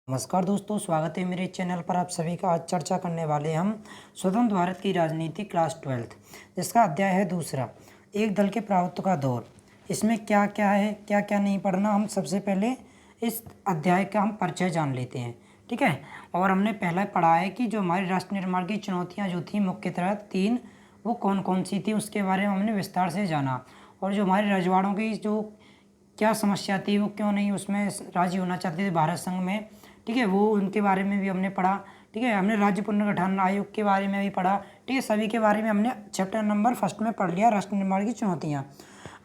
नमस्कार दोस्तों, स्वागत है मेरे चैनल पर। आप सभी का आज चर्चा करने वाले हम स्वतंत्र भारत की राजनीति क्लास 12 जिसका अध्याय है दूसरा, एक दल के प्रभुत्व का दौर। इसमें क्या क्या है, क्या क्या नहीं पढ़ना, हम सबसे पहले इस अध्याय का हम परिचय जान लेते हैं। ठीक है। और हमने पहले पढ़ा है कि जो हमारे राष्ट्र निर्माण की चुनौतियाँ जो थी मुख्यतः 3, वो कौन कौन सी थी उसके बारे में हमने विस्तार से जाना। और जो हमारे रजवाड़ों की जो क्या समस्या थी, वो क्यों नहीं उसमें राजी होना चाहते थे भारत संघ में, ठीक है, वो उनके बारे में भी हमने पढ़ा। ठीक है। हमने राज्य पुनर्गठन आयोग के बारे में भी पढ़ा। ठीक है। सभी के बारे में हमने चैप्टर नंबर 1 में पढ़ लिया, राष्ट्र निर्माण की चुनौतियाँ।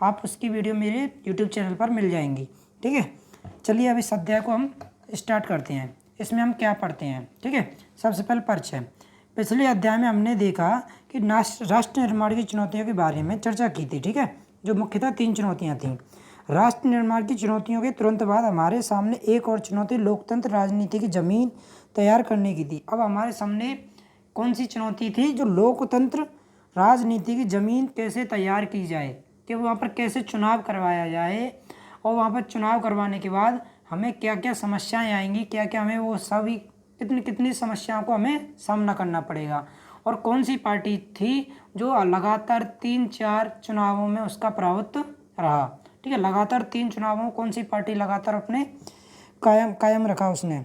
आप उसकी वीडियो मेरे यूट्यूब चैनल पर मिल जाएंगी। ठीक है। चलिए अब इस अध्याय को हम स्टार्ट करते हैं। इसमें हम क्या पढ़ते हैं। ठीक है। सबसे पहले परिचय। पिछले अध्याय में हमने देखा कि राष्ट्र निर्माण की चुनौतियों के बारे में चर्चा की थी। ठीक है। जो मुख्यतः 3 चुनौतियाँ थीं। राष्ट्र निर्माण की चुनौतियों के तुरंत बाद हमारे सामने एक और चुनौती लोकतंत्र राजनीति की जमीन तैयार करने की थी। अब हमारे सामने कौन सी चुनौती थी? जो लोकतंत्र राजनीति की जमीन कैसे तैयार की जाए, कि वहाँ पर कैसे चुनाव करवाया जाए, और वहाँ पर चुनाव करवाने के बाद हमें क्या क्या समस्याएं आएंगी, क्या क्या हमें वो सभी कितनी कितनी समस्याओं को हमें सामना करना पड़ेगा, और कौन सी पार्टी थी जो लगातार 3-4 चुनावों में उसका प्रभुत्व रहा। ठीक है। लगातार 3 चुनावों कौन सी पार्टी लगातार अपने कायम रखा उसने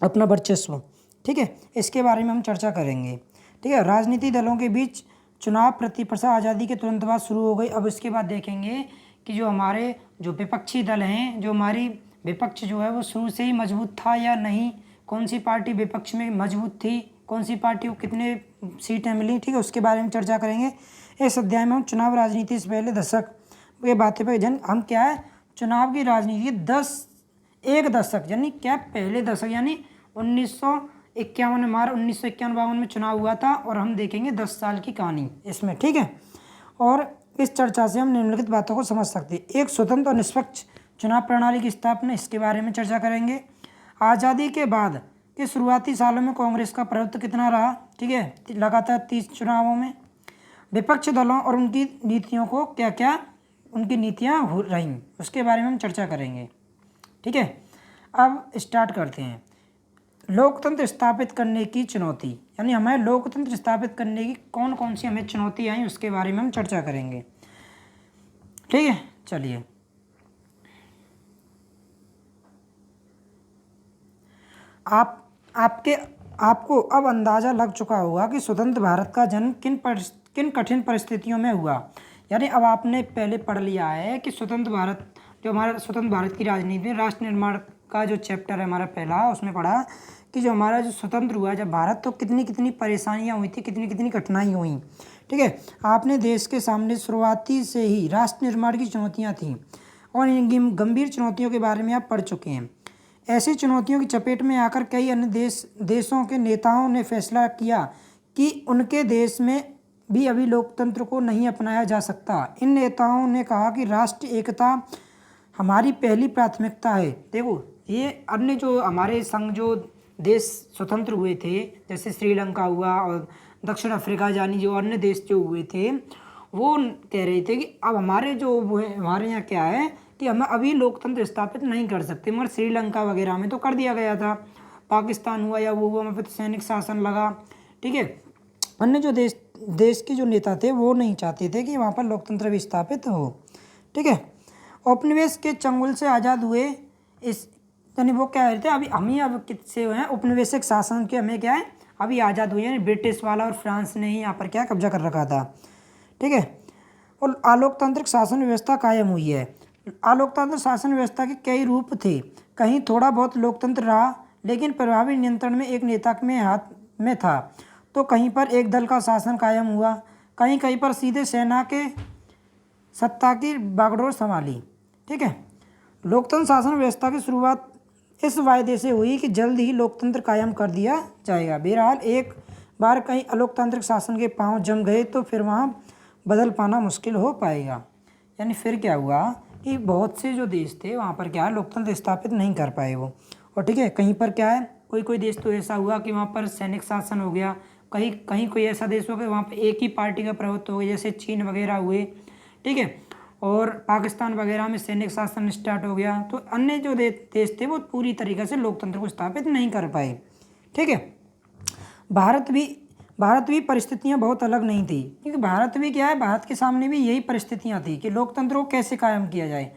अपना वर्चस्व। ठीक है। इसके बारे में हम चर्चा करेंगे। ठीक है। राजनीतिक दलों के बीच चुनाव प्रतिस्पर्धा आज़ादी के तुरंत बाद शुरू हो गई। अब इसके बाद देखेंगे कि जो हमारे जो विपक्षी दल हैं, जो हमारी विपक्ष जो है वो शुरू से ही मजबूत था या नहीं, कौन सी पार्टी विपक्ष में मजबूत थी, कौन सी पार्टी को कितने सीटें मिली। ठीक है। उसके बारे में चर्चा करेंगे। इस अध्याय में हम चुनाव राजनीति से पहले दशक ये बातें पर हम क्या है, चुनाव की राजनीति एक दशक यानी क्या, पहले दशक यानी 1951 में, हमारा 1951 में चुनाव हुआ था, और हम देखेंगे 10 साल की कहानी इसमें। ठीक है। और इस चर्चा से हम निम्नलिखित बातों को समझ सकते हैं। एक स्वतंत्र और निष्पक्ष चुनाव प्रणाली की स्थापना, इसके बारे में चर्चा करेंगे। आज़ादी के बाद के शुरुआती सालों में कांग्रेस का प्रभुत्व कितना रहा। ठीक है। लगातार 30 चुनावों में। विपक्ष दलों और उनकी नीतियों को क्या क्या उनकी नीतियाँ हो रहीं, उसके बारे में हम चर्चा करेंगे। ठीक है। अब स्टार्ट करते हैं। लोकतंत्र स्थापित करने की चुनौती, यानी हमें लोकतंत्र स्थापित करने की कौन कौन सी हमें चुनौती आई, उसके बारे में हम चर्चा करेंगे। ठीक है। चलिए, आपको अब अंदाज़ा लग चुका होगा कि स्वतंत्र भारत का जन्म किन कठिन परिस्थितियों में हुआ। यानी अब आपने पहले पढ़ लिया है कि स्वतंत्र भारत, जो हमारा स्वतंत्र भारत की राजनीति में राष्ट्र निर्माण का जो चैप्टर है हमारा पहला, उसमें पढ़ा कि जो हमारा जो स्वतंत्र हुआ जब भारत, तो कितनी कितनी परेशानियां हुई थी, कितनी कितनी कठिनाई हुई। ठीक है। आपने देश के सामने शुरुआती से ही राष्ट्र निर्माण की चुनौतियाँ थीं, और इन गंभीर चुनौतियों के बारे में आप पढ़ चुके हैं। ऐसी चुनौतियों की चपेट में आकर कई अन्य देशों के नेताओं ने फैसला किया कि उनके देश में भी अभी लोकतंत्र को नहीं अपनाया जा सकता। इन नेताओं ने कहा कि राष्ट्रीय एकता हमारी पहली प्राथमिकता है। देखो, ये अन्य जो हमारे संघ जो देश स्वतंत्र हुए थे, जैसे श्रीलंका हुआ और दक्षिण अफ्रीका, जानी जो अन्य देश जो हुए थे, वो कह रहे थे कि अब हमारे जो हमारे यहाँ क्या है कि हम अभी लोकतंत्र स्थापित नहीं कर सकते, मगर श्रीलंका वगैरह में तो कर दिया गया था। पाकिस्तान हुआ या वो हुआ, वहाँ पर तो सैनिक शासन लगा। ठीक है। अन्य जो देश के जो नेता थे वो नहीं चाहते थे कि वहाँ पर लोकतंत्र भी स्थापित हो। ठीक है। उपनिवेश के चंगुल से आज़ाद हुए, इस यानी वो क्या कहते हैं, अभी हम ही अब किससे हुए हैं, उपनिवेशिक शासन के हमें क्या है अभी आज़ाद हुए हैं। ब्रिटिश वाला और फ्रांस ने ही यहाँ पर क्या कब्जा कर रखा था। ठीक है। और आलोकतांत्रिक शासन व्यवस्था कायम हुई है। आलोकतांत्रिक शासन व्यवस्था के कई रूप थे। कहीं थोड़ा बहुत लोकतंत्र रहा, लेकिन प्रभावी नियंत्रण में एक नेता में हाथ में था, तो कहीं पर एक दल का शासन कायम हुआ, कहीं कहीं पर सीधे सेना के सत्ता की बागडोर संभाली। ठीक है। लोकतंत्र शासन व्यवस्था की शुरुआत इस वायदे से हुई कि जल्द ही लोकतंत्र कायम कर दिया जाएगा। बहरहाल एक बार कहीं अलोकतांत्रिक शासन के पांव जम गए तो फिर वहाँ बदल पाना मुश्किल हो पाएगा। यानी फिर क्या हुआ कि बहुत से जो देश थे वहाँ पर क्या है, लोकतंत्र स्थापित नहीं कर पाए वो। और ठीक है, कहीं पर क्या है, कोई देश तो ऐसा हुआ कि वहाँ पर सैनिक शासन हो गया, कहीं कोई ऐसा देश हो गया वहाँ पर एक ही पार्टी का प्रभुत्व हो गया, जैसे चीन वगैरह हुए। ठीक है। और पाकिस्तान वगैरह में सैनिक शासन स्टार्ट हो गया, तो अन्य जो देश थे वो पूरी तरीके से लोकतंत्र को स्थापित नहीं कर पाए। ठीक है, भारत भी परिस्थितियां बहुत अलग नहीं थी, क्योंकि भारत भी क्या है, भारत के सामने भी यही परिस्थितियां थी कि लोकतंत्र को कैसे कायम किया जाए।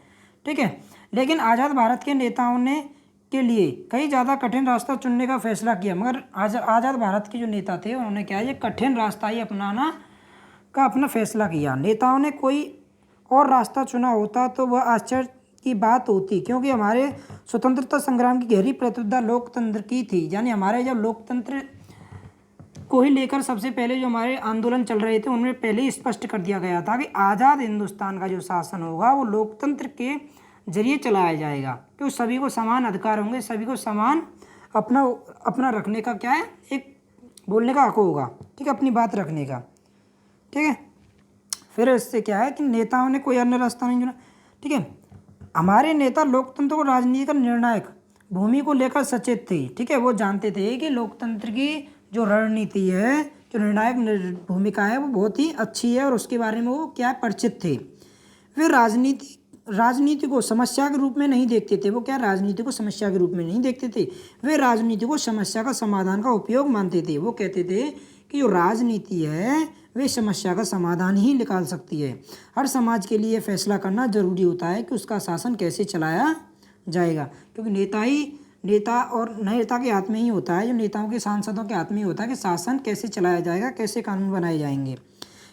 ठीक है, लेकिन आज़ाद भारत के नेताओं ने के लिए कई ज़्यादा कठिन रास्ता चुनने का फैसला किया, मगर आज़ाद भारत के जो नेता थे उन्होंने क्या है, ये कठिन रास्ता ही अपनाना का अपना फैसला किया। नेताओं ने कोई और रास्ता चुना होता तो वह आश्चर्य की बात होती, क्योंकि हमारे स्वतंत्रता संग्राम की गहरी प्रतिबद्धता लोकतंत्र की थी। यानी हमारे जब लोकतंत्र को ही लेकर सबसे पहले जो हमारे आंदोलन चल रहे थे उनमें पहले ही स्पष्ट कर दिया गया था कि आज़ाद हिंदुस्तान का जो शासन होगा वो लोकतंत्र के जरिए चलाया जाएगा, क्योंकि सभी को समान अधिकार होंगे, सभी को समान अपना अपना रखने का क्या है, एक बोलने का हक होगा। ठीक है, अपनी बात रखने का। ठीक है, फिर इससे क्या है कि नेताओं ने कोई अन्य रास्ता नहीं चुना। ठीक है, हमारे नेता लोकतंत्र को राजनीति का निर्णायक भूमि को लेकर सचेत थे। ठीक है, वो जानते थे कि लोकतंत्र की जो रणनीति है, जो निर्णायक भूमिका है, वो बहुत ही अच्छी है और उसके बारे में वो क्या परिचित थे। वे राजनीति को समस्या के रूप में नहीं देखते थे। वो क्या राजनीति को समस्या के रूप में नहीं देखते थे, वे राजनीति को समस्या का समाधान का उपयोग मानते थे। वो कहते थे कि जो राजनीति है वे समस्या का समाधान ही निकाल सकती है। हर समाज के लिए फैसला करना जरूरी होता है कि उसका शासन कैसे चलाया जाएगा, क्योंकि नेता और नेता के हाथ में ही होता है, जो नेताओं के सांसदों के हाथ में ही होता है कि शासन कैसे चलाया जाएगा, कैसे कानून बनाए जाएंगे।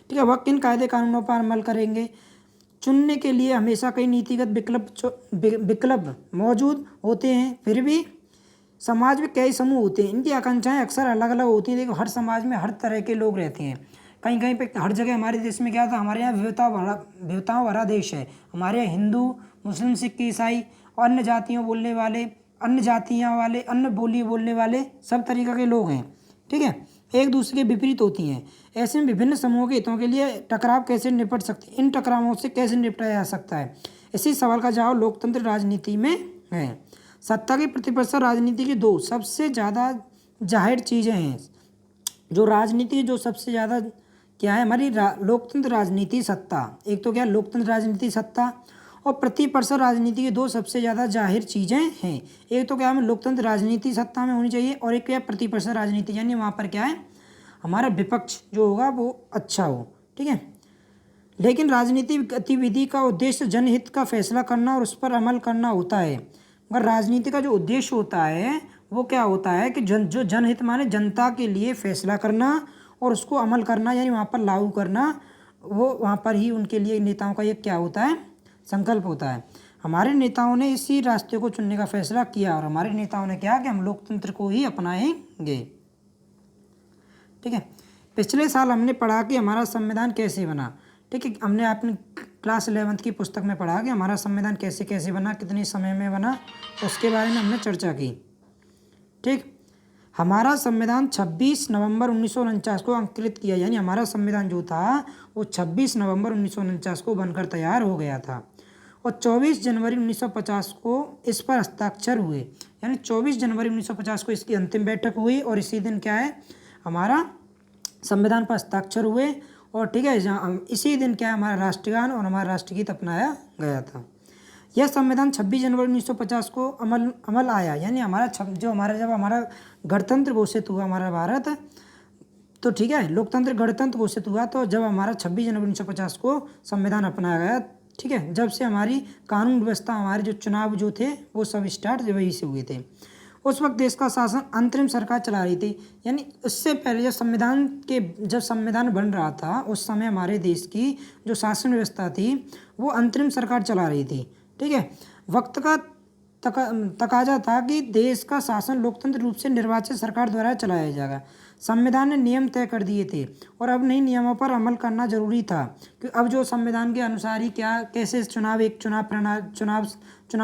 ठीक है, वह किन कायदे कानूनों पर अमल करेंगे, चुनने के लिए हमेशा कई नीतिगत विकल्प मौजूद होते हैं। फिर भी समाज में कई समूह होते हैं, इनकी आकांक्षाएं अक्सर अलग अलग होती हैं। देखो, हर समाज में हर तरह के लोग रहते हैं। कहीं कहीं पे हर जगह हमारे देश में क्या था, हमारे यहाँ विविधताओं भरा देश है। हमारे यहाँ हिंदू, मुस्लिम, सिख, ईसाई और अन्य जातियाँ वाले, अन्य बोली बोलने वाले सब तरीक़े के लोग हैं। ठीक है, एक दूसरे के विपरीत होती हैं। ऐसे में विभिन्न समूहों के हितों के लिए टकराव कैसे निपट सकते, इन टकरावों से कैसे निपटा जा सकता है, इसी सवाल का जवाब लोकतंत्र राजनीति में है। सत्ता की प्रतिस्पर्धा राजनीति की दो सबसे ज़्यादा जाहिर चीज़ें हैं। जो राजनीति की जो सबसे ज़्यादा क्या है, हमारी लोकतंत्र राजनीति सत्ता, एक तो क्या लोकतंत्र राजनीति सत्ता और प्रतिस्पर्धा राजनीति की दो सबसे ज़्यादा जाहिर चीज़ें हैं। एक तो क्या हमें लोकतंत्र राजनीति सत्ता में होनी चाहिए और एक क्या प्रतिस्पर्धा राजनीति, यानी वहाँ पर क्या है हमारा विपक्ष जो होगा वो अच्छा हो। ठीक है, लेकिन राजनीतिक गतिविधि का उद्देश्य जनहित का फैसला करना और उस पर अमल करना होता है। मगर राजनीति का जो उद्देश्य होता है वो क्या होता है कि जो जनहित माने जनता के लिए फैसला करना और उसको अमल करना, यानी वहाँ पर लागू करना, वो वहाँ पर ही उनके लिए नेताओं का ये क्या होता है, संकल्प होता है। हमारे नेताओं ने इसी रास्ते को चुनने का फैसला किया और हमारे नेताओं ने क्या कि हम लोकतंत्र को ही अपनाएंगे। ठीक है, पिछले साल हमने पढ़ा कि हमारा संविधान कैसे बना। ठीक है, हमने अपनी क्लास 11th की पुस्तक में पढ़ा कि हमारा संविधान कैसे कैसे बना, कितने समय में बना, उसके बारे में हमने चर्चा की। ठीक, हमारा संविधान 26 नवंबर 1949 को अंकित किया, यानी हमारा संविधान जो था वो 26 नवंबर 1949 को बनकर तैयार हो गया था और 24 जनवरी 1950 को इस पर हस्ताक्षर हुए, यानी 24 जनवरी 1950 को इसकी अंतिम बैठक हुई और इसी दिन क्या है हमारा संविधान पर हस्ताक्षर हुए। और ठीक है, इसी दिन क्या है हमारा राष्ट्रगान और हमारा राष्ट्रगीत अपनाया गया था। यह संविधान 26 जनवरी 1950 को अमल आया, यानी जब हमारा गणतंत्र घोषित हुआ हमारा भारत, तो ठीक है लोकतंत्र गणतंत्र घोषित हुआ, तो जब हमारा 26 जनवरी 1950 को संविधान अपनाया गया। ठीक है, जब से हमारी कानून व्यवस्था, हमारे जो चुनाव जो थे वो सब स्टार्ट वही से हुए थे। उस वक्त देश का शासन अंतरिम सरकार चला रही थी, यानी उससे पहले जब संविधान बन रहा था उस समय हमारे देश की जो शासन व्यवस्था थी वो अंतरिम सरकार चला रही थी। ठीक है, वक्त का तकाजा था कि देश का शासन लोकतंत्र रूप से निर्वाचित सरकार द्वारा चलाया जाएगा। संविधान ने नियम तय कर दिए थे और अब नए नियमों पर अमल करना जरूरी था कि अब जो संविधान के अनुसार ही कैसे चुनाव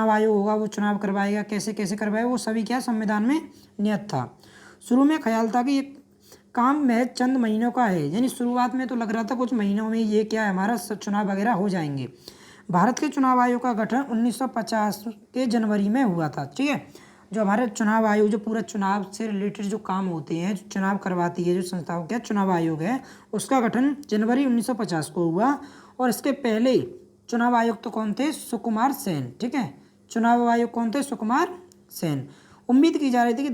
आयोग होगा वो चुनाव करवाएगा, कैसे कैसे करवाएगा, वो सभी क्या संविधान में नियत था। शुरू में ख्याल था कि ये काम महज चंद महीनों का है, यानी शुरुआत में तो लग रहा था कुछ महीनों में ये क्या है हमारा चुनाव वगैरह हो जाएंगे। भारत के चुनाव आयोग का गठन 1950 के जनवरी में हुआ था। ठीक है, जो हमारे चुनाव आयोग जो पूरा चुनाव से रिलेटेड जो काम होते हैं, जो चुनाव करवाती है जो संस्थाओं क्या चुनाव आयोग है, उसका गठन जनवरी 1950 को हुआ और इसके पहले चुनाव आयुक्त कौन थे? सुकुमार सेन। ठीक है, चुनाव आयुक्त कौन थे? सुकुमार सेन। उम्मीद की जा रही थी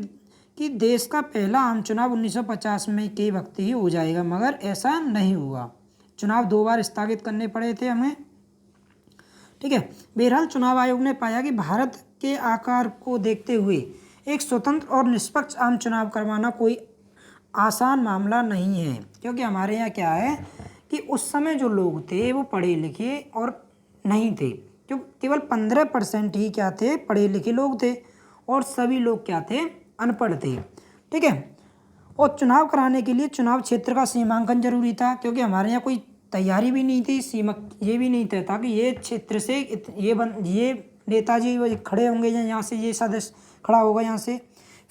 कि देश का पहला आम चुनाव 1950 में के वक्त ही हो जाएगा, मगर ऐसा नहीं हुआ। चुनाव 2 बार स्थगित करने पड़े थे हमें। ठीक है, बहरहाल चुनाव आयोग ने पाया कि भारत के आकार को देखते हुए एक स्वतंत्र और निष्पक्ष आम चुनाव करवाना कोई आसान मामला नहीं है, क्योंकि हमारे यहाँ क्या है कि उस समय जो लोग थे वो पढ़े लिखे और नहीं थे, क्यों केवल 15% ही क्या थे? पढ़े लिखे लोग थे, और सभी लोग क्या थे? अनपढ़ थे। ठीक है, और चुनाव कराने के लिए चुनाव क्षेत्र का सीमांकन जरूरी था, क्योंकि हमारे यहाँ कोई तैयारी भी नहीं थी, सीमा ये भी नहीं था कि ये क्षेत्र से ये नेताजी वो खड़े होंगे या यहाँ से ये सदस्य खड़ा होगा यहाँ से।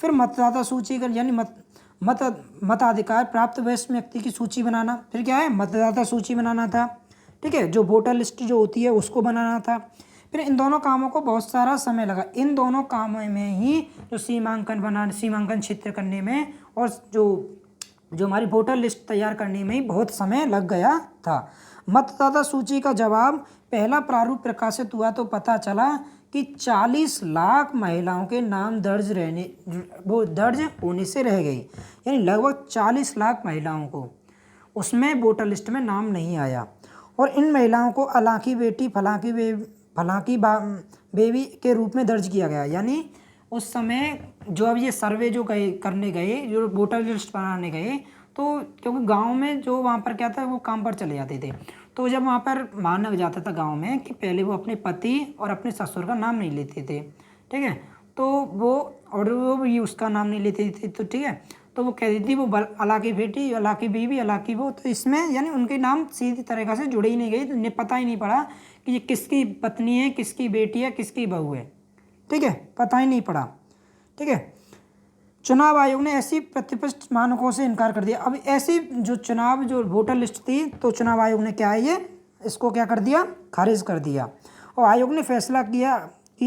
फिर मतदाता सूची का यानी मताधिकार प्राप्त वयस्क व्यक्ति की सूची बनाना, फिर क्या है? मतदाता सूची बनाना था। ठीक है, जो वोटर लिस्ट जो होती है उसको बनाना था। फिर इन दोनों कामों को बहुत सारा समय लगा। इन दोनों कामों में ही जो सीमांकन क्षेत्र करने में और जो हमारी वोटर लिस्ट तैयार करने में ही बहुत समय लग गया था। मतदाता सूची का जवाब पहला प्रारूप प्रकाशित हुआ तो पता चला कि 40 लाख महिलाओं के नाम दर्ज होने से रह गई, यानी लगभग 40 लाख महिलाओं को उसमें वोटर लिस्ट में नाम नहीं आया। और इन महिलाओं को अलाकी बेटी फलाकी बेबी के रूप में दर्ज किया गया। यानी उस समय जो अब ये सर्वे जो करने गए, जो वोटर लिस्ट बनाने गए, तो क्योंकि गांव में जो वहाँ पर क्या था वो काम पर चले जाते थे, तो जब वहाँ पर माना जाता था गांव में कि पहले वो अपने पति और अपने ससुर का नाम नहीं लेते थे। ठीक है, तो वो भी उसका नाम नहीं लेते थे, तो ठीक है, तो वो कहती थी वो अलाकी बेटी, अलाकी बीवी, अलाकी वो, तो इसमें यानी उनके नाम सीधी तरीक़ा से जुड़े ही नहीं गए, तो उन्हें पता ही नहीं पड़ा कि ये किसकी पत्नी है, किसकी बेटी है, किसकी बहू है। ठीक है, पता ही नहीं पड़ा। ठीक है, चुनाव आयोग ने ऐसी प्रतिष्ठित मानकों से इनकार कर दिया। अब ऐसी जो वोटर लिस्ट थी, तो चुनाव आयोग ने क्या है इसको क्या कर दिया? खारिज कर दिया। और आयोग ने फैसला किया कि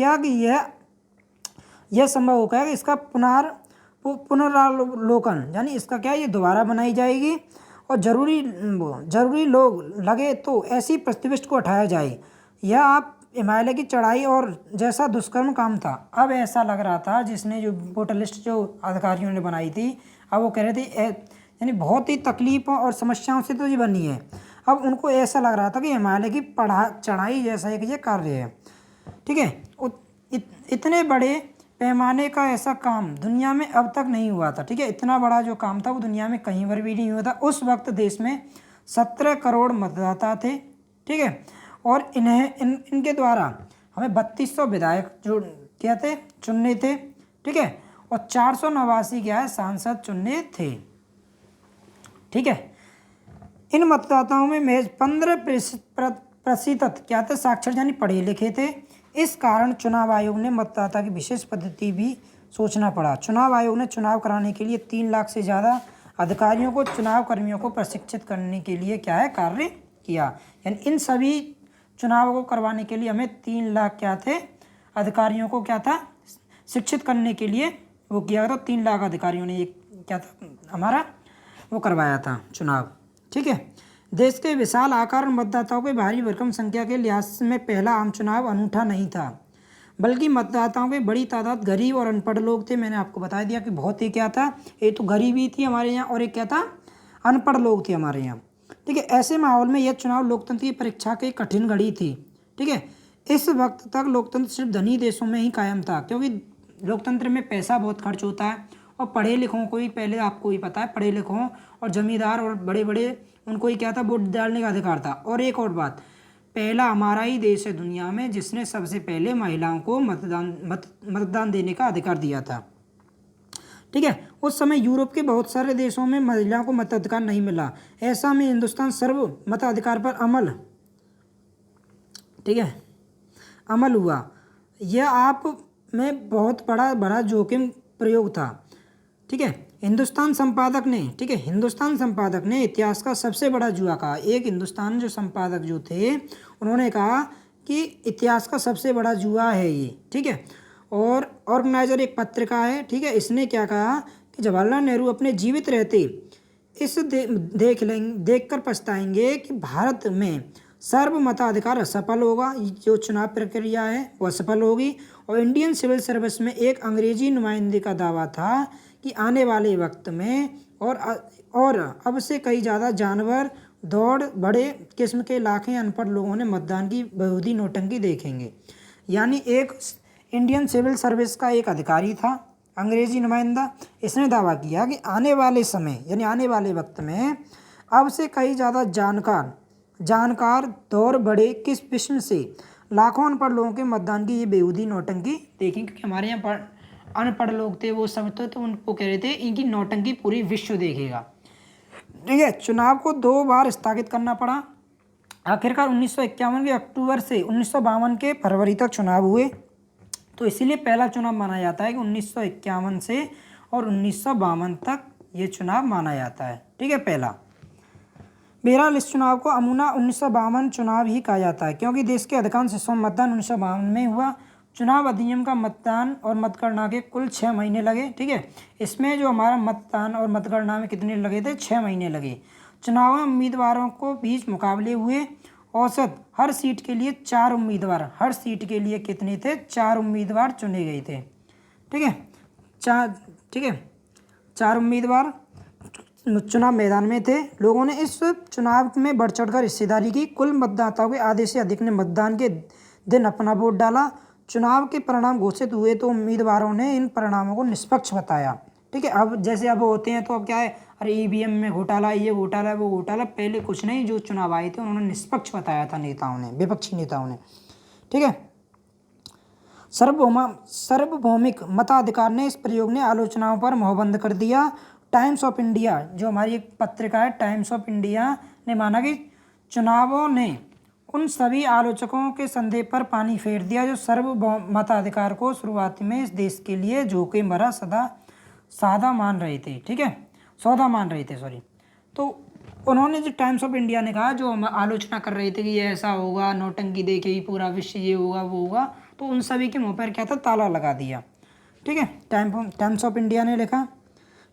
यह संभव होगा कि इसका पुनरावलोकन, यानी इसका क्या है, ये दोबारा बनाई जाएगी और जरूरी लोग लगे तो ऐसी प्रतिष्ठित को हटाया जाए। यह आप हिमालय की चढ़ाई और जैसा दुष्कर्म काम था। अब ऐसा लग रहा था जिसने जो वोटर लिस्ट जो अधिकारियों ने बनाई थी, अब वो कह रहे थे यानी बहुत ही तकलीफों और समस्याओं से तो ये बनी है। अब उनको ऐसा लग रहा था कि हिमालय की चढ़ाई जैसा एक ये कार्य है। ठीक है, इतने बड़े पैमाने का ऐसा काम दुनिया में अब तक नहीं हुआ था। ठीक है, इतना बड़ा जो काम था वो दुनिया में कहीं पर भी नहीं हुआ था। उस वक्त देश में 17 करोड़ मतदाता थे। ठीक है, और इनके द्वारा हमें 3200 विधायक जो क्या थे? चुनने थे। ठीक है, और 489 क्या है? सांसद चुनने थे। ठीक है, इन मतदाताओं में महज 15% क्या थे? साक्षर यानी पढ़े लिखे थे। इस कारण चुनाव आयोग ने मतदाता की विशेष पद्धति भी सोचना पड़ा। चुनाव आयोग ने चुनाव कराने के लिए 3 लाख से ज़्यादा अधिकारियों को, चुनाव कर्मियों को प्रशिक्षित करने के लिए क्या है? कार्य किया। यानी इन सभी चुनाव को करवाने के लिए हमें 3 लाख क्या थे? अधिकारियों को क्या था? शिक्षित करने के लिए वो किया था। 3 लाख अधिकारियों ने ये क्या था हमारा वो करवाया था चुनाव। ठीक है, देश के विशाल आकार और मतदाताओं के भारी भरकम संख्या के लिहाज में पहला आम चुनाव अनूठा नहीं था, बल्कि मतदाताओं की बड़ी तादाद गरीब और अनपढ़ लोग थे। मैंने आपको बता दिया कि बहुत ही क्या था, एक तो गरीबी थी हमारे यहाँ और एक क्या था? अनपढ़ लोग थे हमारे यहाँ। ठीक है, ऐसे माहौल में यह चुनाव लोकतंत्र की परीक्षा की कठिन घड़ी थी। ठीक है, इस वक्त तक लोकतंत्र सिर्फ धनी देशों में ही कायम था, क्योंकि लोकतंत्र में पैसा बहुत खर्च होता है और पढ़े लिखों को ही, पहले आपको ही पता है, पढ़े लिखों और जमींदार और बड़े बड़े उनको ही क्या था? वोट डालने का अधिकार था। और एक और बात, पहला हमारा ही देश है दुनिया में जिसने सबसे पहले महिलाओं को मतदान देने का अधिकार दिया था। ठीक है, उस समय यूरोप के बहुत सारे देशों में महिलाओं को मताधिकार नहीं मिला। ऐसा में हिंदुस्तान सर्व मताधिकार पर अमल हुआ। यह आप में बहुत बड़ा जोखिम प्रयोग था। ठीक है, हिंदुस्तान संपादक ने इतिहास का सबसे बड़ा जुआ कहा। एक हिंदुस्तान जो संपादक जो थे उन्होंने कहा कि इतिहास का सबसे बड़ा जुआ है ये। ठीक है, और ऑर्गेनाइजर एक पत्रिका है। ठीक है, इसने क्या कहा कि जवाहरलाल नेहरू अपने जीवित रहते इस देखकर पछताएंगे कि भारत में सर्व मताधिकार असफल होगा, जो चुनाव प्रक्रिया है वो असफल होगी। और इंडियन सिविल सर्विस में एक अंग्रेजी नुमाइंदे का दावा था कि आने वाले वक्त में और अब से कई ज़्यादा जानवर दौड़ बड़े किस्म के लाखें अनपढ़ लोगों ने मतदान की बेहूदी नौटंकी देखेंगे। यानी एक इंडियन सिविल सर्विस का एक अधिकारी था, अंग्रेजी नुमाइंदा, इसने दावा किया कि आने वाले समय यानी आने वाले वक्त में अब से कई ज़्यादा जानकार दौर बड़े किस किस्म से लाखों अनपढ़ लोगों के मतदान की ये बेहूदी नौटंकी देखेंगे। क्योंकि हमारे यहाँ अनपढ़ लोग थे, वो सब तो उनको कह रहे थे इनकी नौटंकी पूरी विश्व देखेगा। ठीक है, चुनाव को 2 बार स्थगित करना पड़ा। आखिरकार 1951 के अक्टूबर से 1952 के फरवरी तक चुनाव हुए। तो इसीलिए पहला चुनाव माना जाता है कि 1951 से और 1952 तक ये चुनाव माना जाता है। ठीक है, पहला। बहरहाल इस चुनाव को अमूना 1952 चुनाव ही कहा जाता है, क्योंकि देश के अधिकांश हिस्सों में मतदान 1952 में हुआ। चुनाव अधिनियम का मतदान और मतगणना के कुल 6 महीने लगे। ठीक है, इसमें जो हमारा मतदान और मतगणना में कितने लगे थे, 6 महीने लगे। चुनाव में उम्मीदवारों को बीच मुकाबले हुए। औसत हर सीट के लिए 4 उम्मीदवार, हर सीट के लिए कितने थे, 4 उम्मीदवार चुने गए थे। ठीक है, 4 उम्मीदवार चुनाव मैदान में थे। लोगों ने इस चुनाव में बढ़ चढ़कर हिस्सेदारी की। कुल मतदाताओं के आधे से अधिक ने मतदान के दिन अपना वोट डाला। चुनाव के परिणाम घोषित हुए तो उम्मीदवारों ने इन परिणामों को निष्पक्ष बताया। ठीक है, अब जैसे अब होते हैं तो अब क्या है, अरे ईवीएम में घोटाला, ये घोटाला, वो घोटाला। पहले कुछ नहीं, जो चुनाव आए थे उन्होंने निष्पक्ष बताया था नेताओं ने, विपक्षी नेताओं ने। ठीक है, सार्वभौमिक मताधिकार ने इस प्रयोग ने आलोचनाओं पर मोहबंद कर दिया। टाइम्स ऑफ इंडिया, जो हमारी एक पत्रिका है, टाइम्स ऑफ इंडिया ने माना कि चुनावों ने उन सभी आलोचकों के संदेह पर पानी फेर दिया जो मताधिकार को शुरुआत में इस देश के लिए जोखिम भरा सौदा मान रहे थे सॉरी। तो उन्होंने जो टाइम्स ऑफ इंडिया ने कहा, जो हम आलोचना कर रहे थे कि ये ऐसा होगा, नौटंकी देखेगी पूरा विश्व, ये होगा वो होगा, तो उन सभी के मुँह पर क्या था, ताला लगा दिया। ठीक है, टाइम्स ऑफ इंडिया ने लिखा।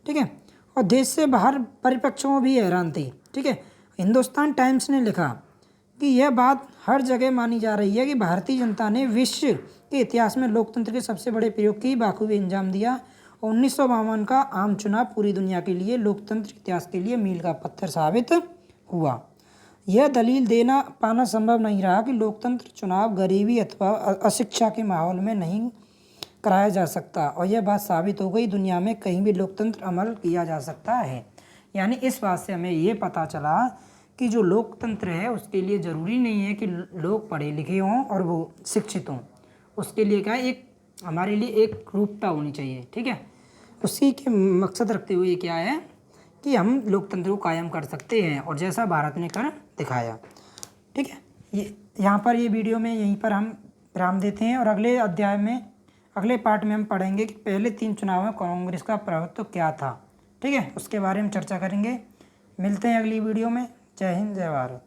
ठीक है, और देश से बाहर परिपक्षों भी हैरान थे। ठीक है, हिंदुस्तान टाइम्स ने लिखा कि यह बात हर जगह मानी जा रही है कि भारतीय जनता ने विश्व के इतिहास में लोकतंत्र के सबसे बड़े प्रयोग की बाखूबी अंजाम दिया। 1952 का आम चुनाव पूरी दुनिया के लिए लोकतंत्र इतिहास के लिए मील का पत्थर साबित हुआ। यह दलील देना पाना संभव नहीं रहा कि लोकतंत्र चुनाव गरीबी अथवा अशिक्षा के माहौल में नहीं कराया जा सकता, और यह बात साबित हो गई, दुनिया में कहीं भी लोकतंत्र अमल किया जा सकता है। यानी इस बात से हमें ये पता चला कि जो लोकतंत्र है उसके लिए ज़रूरी नहीं है कि लोग पढ़े लिखे हों और वो शिक्षित हों। उसके लिए क्या है, एक हमारे लिए एक रूपता होनी चाहिए। ठीक है, उसी के मकसद रखते हुए क्या है कि हम लोकतंत्र को कायम कर सकते हैं, और जैसा भारत ने कर दिखाया। ठीक है, ये यहाँ पर ये वीडियो में यहीं पर हम विराम देते हैं, और अगले पार्ट में हम पढ़ेंगे कि पहले 3 चुनाव में कांग्रेस का प्रभुत्व क्या था। ठीक है, उसके बारे में चर्चा करेंगे। मिलते हैं अगली वीडियो में। जय हिंद, जय भारत।